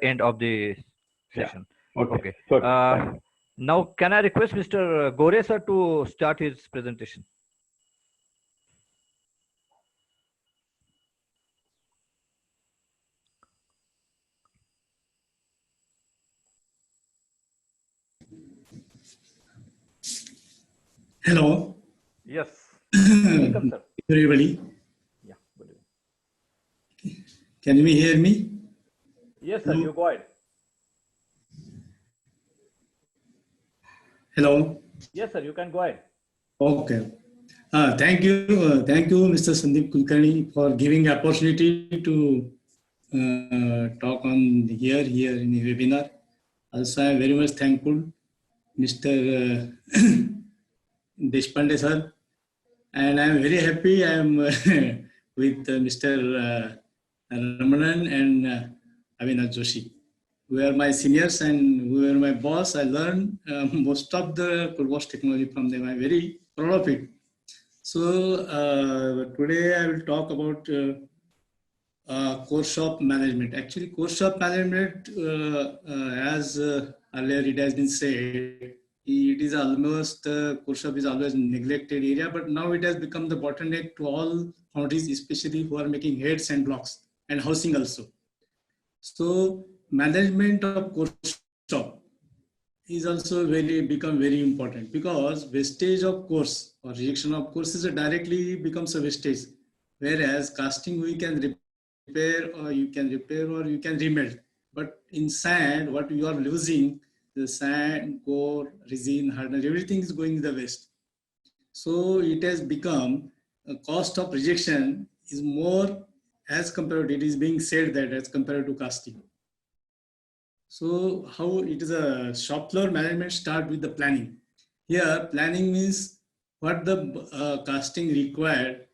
end of the Yeah. session. Okay. Okay. So fine. Now, can I request Mr. Gore sir to start his presentation? Hello, Yes. Welcome, sir. everybody. Yeah. Good evening. Can you hear me? Yes, sir. Hello. You go ahead. Hello. Yes, sir. You can go ahead. Okay. Thank you, Mr. Sandeep Kulkarni, for giving opportunity to talk on here in the webinar. Also, I am very much thankful, Mr. Deshpande sir, and I am very happy. I am with Mr. Ramanan and Avinath Joshi, who are my seniors and who are my boss. I learned most of the toolbox technology from them. I'm very proud of it. So today I will talk about course shop management. Actually, course shop management, as earlier it has been said, it is almost course shop is always neglected area, but now it has become the bottleneck to all foundries, especially who are making heads and blocks and housing also. So management of course shop is also become very important, because wastage of course or rejection of courses directly becomes a wastage, whereas casting we can repair or you can remelt, but in sand what you are losing, the sand, core, resin, hardener, everything is going the waste. So it has become a cost of rejection is more, as compared, it is being said that as compared to casting. So how it is a shop floor management start with the planning. Here planning means what the casting required.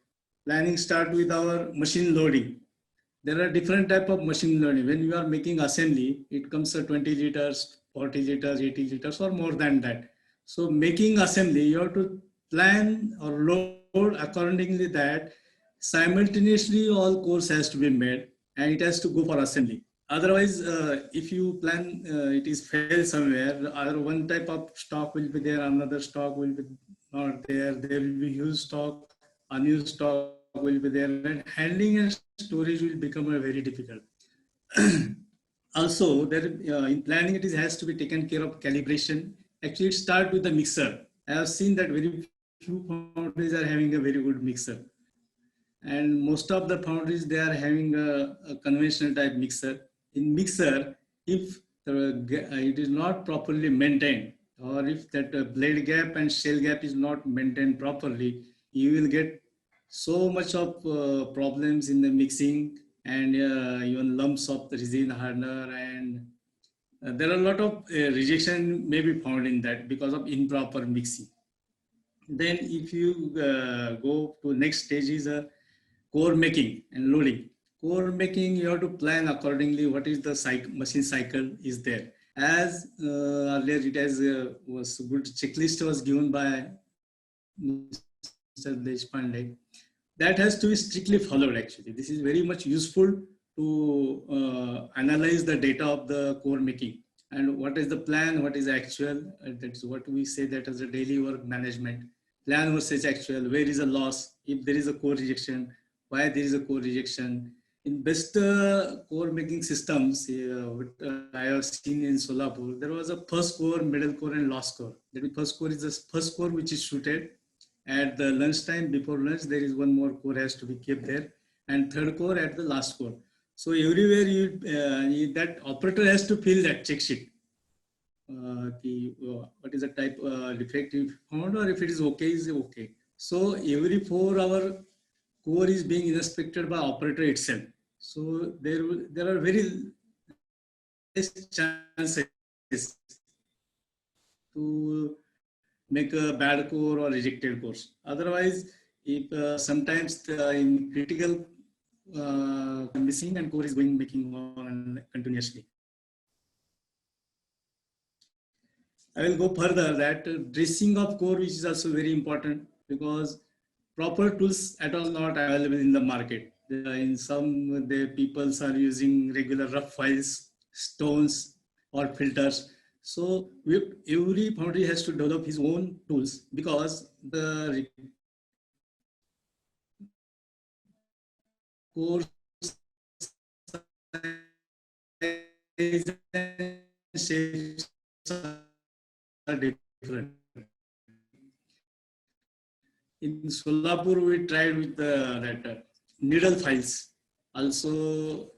Planning start with our machine loading. There are different type of machine loading. When you are making assembly, it comes to 20 liters, 40 liters, 80 liters or more than that. So making assembly, you have to plan or load accordingly that simultaneously all course has to be made and it has to go for assembly. Otherwise, if you plan it is fail somewhere, either one type of stock will be there, another stock will be not there. There will be used stock, unused stock will be there, and handling and storage will become a very difficult. Also, there in planning it is has to be taken care of calibration. Actually, it start with the mixer. I have seen that very few foundries are having a very good mixer, and most of the foundries they are having a conventional type mixer. In mixer, if it is not properly maintained, or if that blade gap and shell gap is not maintained properly, you will get so much of problems in the mixing, and even lumps of the resin hardener, and there are a lot of rejection may be found in that because of improper mixing. Then if you go to next stage is core making and loading. Core making, you have to plan accordingly what is the machine cycle is there. As earlier it has was good checklist was given by Mr. Deshpande. That has to be strictly followed actually. This is very much useful to analyze the data of the core making. And what is the plan, what is actual, that's what we say that as a daily work management. Plan versus actual, where is a loss, if there is a core rejection, why there is a core rejection. In best core making systems, I have seen in Solapur, there was a first core, middle core and last core. That means first core is the first core which is shooted. At the lunchtime, before lunch, there is one more core has to be kept there, and third core at the last core. So everywhere that operator has to fill that check sheet. What is the type defective found, or if it is okay, is okay. So every 4 hour core is being inspected by operator itself. So there are very less chances to make a bad core or rejected course. Otherwise, if sometimes in critical missing and core is going making on continuously. I will go further that dressing of core, which is also very important, because proper tools at all not available in the market. In some the people are using regular rough files stones or filters. So every foundry has to develop his own tools because the course size and shapes are different. In Solapur, we tried with that needle files. Also,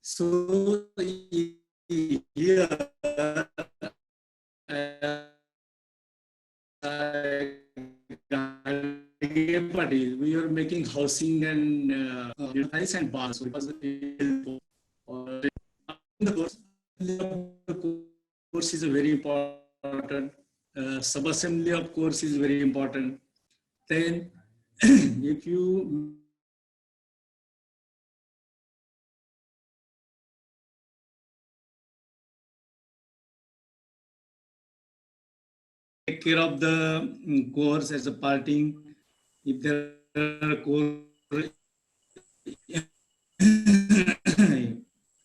so here we are making housing and tiles and bars because the course, the course is very important. Sub-assembly of course is very important. Then if you take care of the cores as a parting, if there are core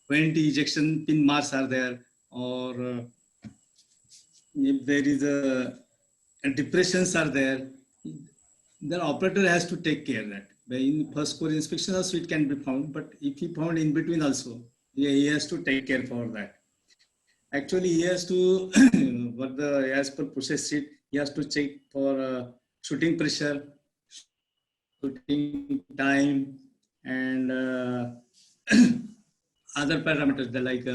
20 ejection pin marks are there, or if there is a depressions are there, the operator has to take care of that. In first core inspection also it can be found, but if he found in between also, he has to take care for that. Actually, he has to, what the as per process sheet, he has to check for shooting pressure, shooting time, and other parameters like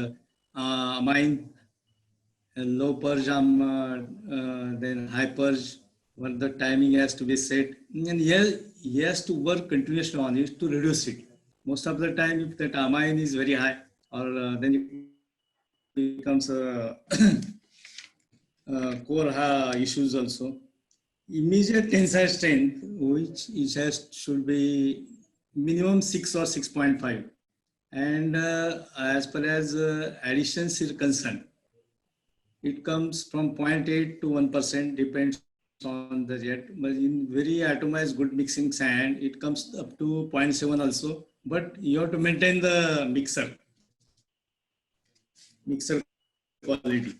amine, low purge, then high purge, what the timing has to be set, and he has to work continuously on it to reduce it. Most of the time, if that amine is very high, or then it becomes a core issues also. Immediate tensile strength, which should be minimum 6 or 6.5. And as far as additions is concerned, it comes from 0.8 to 1%, depends on the jet. But in very atomized good mixing sand, it comes up to 0.7 also. But you have to maintain the mixer quality.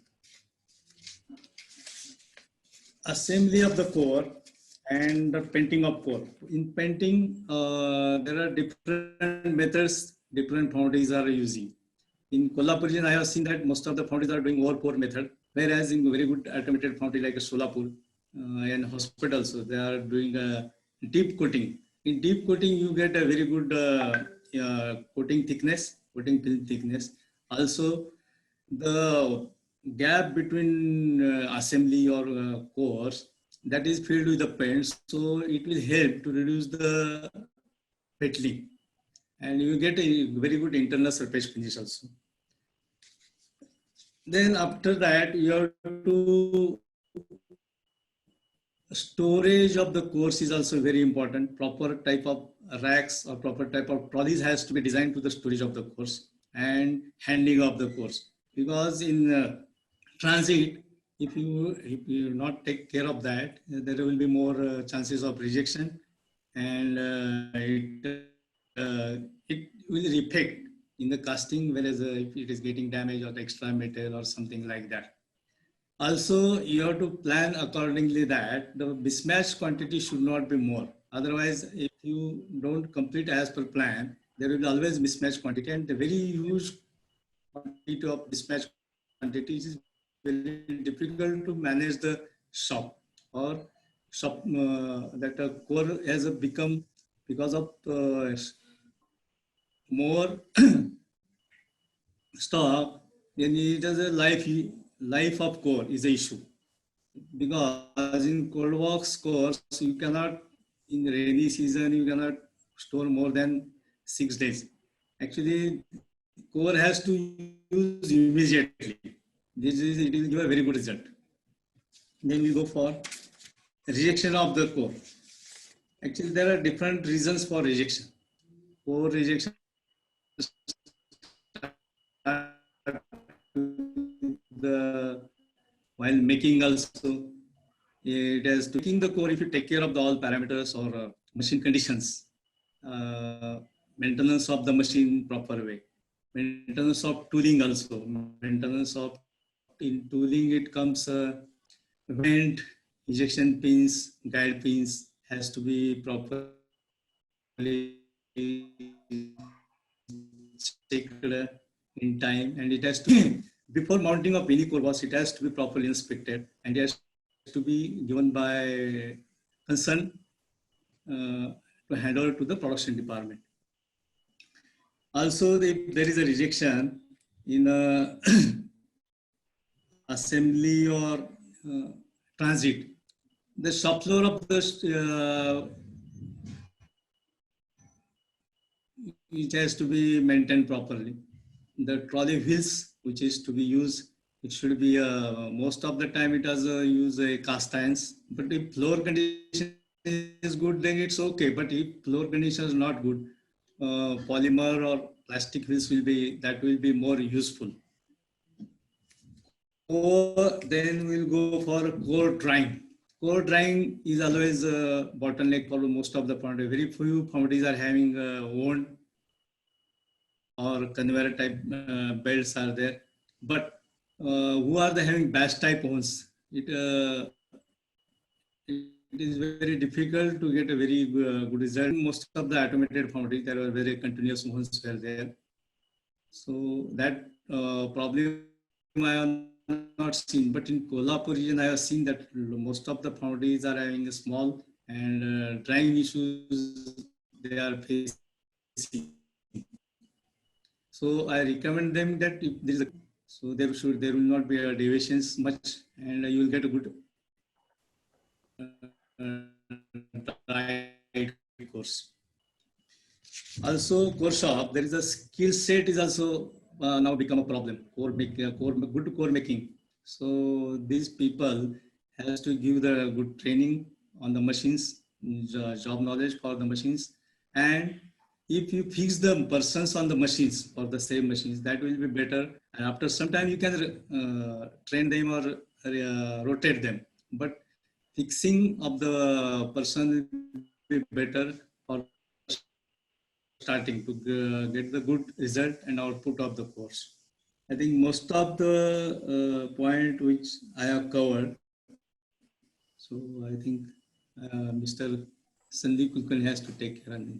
Assembly of the core and the painting of core. In painting, there are different methods different foundries are using. In Kolhapur, I have seen that most of the foundries are doing overpour method, whereas in very good automated foundry like a Solapur and hospitals, so they are doing a deep coating. In deep coating, you get a very good coating film thickness. Also, the gap between assembly or cores that is filled with the paint, so it will help to reduce the petling, and you get a very good internal surface finish also. Then after that, you have to storage of the course is also very important. Proper type of racks or proper type of trolleys has to be designed to the storage of the course and handling of the course. Because in transit, if you not take care of that, there will be more chances of rejection, and it will reflect in the casting, whereas if it is getting damaged or extra metal or something like that. Also, you have to plan accordingly that the mismatch quantity should not be more. Otherwise, if you don't complete as per plan, there will be always mismatch quantity, and the very huge quantity of mismatch quantity is very difficult to manage the shop, or shop that a core has become because of more stock, then it is a life of core is the issue. Because in cold box cores, you cannot, in rainy season, you cannot store more than 6 days. Actually, core has to use immediately. It will give a very good result. Then we go for rejection of the core. Actually, there are different reasons for rejection. Core rejection, the while making also, it has to making the core. If you take care of the all parameters or machine conditions, maintenance of the machine proper way, maintenance of tooling also, maintenance of in tooling it comes vent, ejection pins, guide pins has to be properly checked in time, and it has to be before mounting of any core box, it has to be properly inspected, and it has to be given by concern to hand over to the production department. Also, if there is a rejection in a assembly or transit, the shop floor of the it has to be maintained properly. The trolley wheels which is to be used, it should be most of the time it has use a cast irons. But if floor condition is good, then it's okay. But if floor condition is not good, polymer or plastic wheels will be more useful. Or then we'll go for core drying. Core drying is always a bottleneck for most of the foundries. Very few foundries are having wound or conveyor type belts are there. But who are the having batch type ones? It is very difficult to get a very good result. Most of the automated foundries, there were very continuous ones were there. So that problem I have not seen, but in Kolhapur region, I have seen that most of the foundries are having a small and drying issues they are facing. So I recommend them that if there is a, so there will not be a deviations much, and you will get a good dry course. Also, core shop, there is a skill set is also now become a problem. Good core making. So these people has to give the good training on the machines, job knowledge for the machines, and if you fix the persons on the machines for the same machines, that will be better. And after some time, you can train them or rotate them. But fixing of the person will be better for starting to get the good result and output of the course. I think most of the point which I have covered. So I think Mr. Sandeep Kulkarni has to take care of it.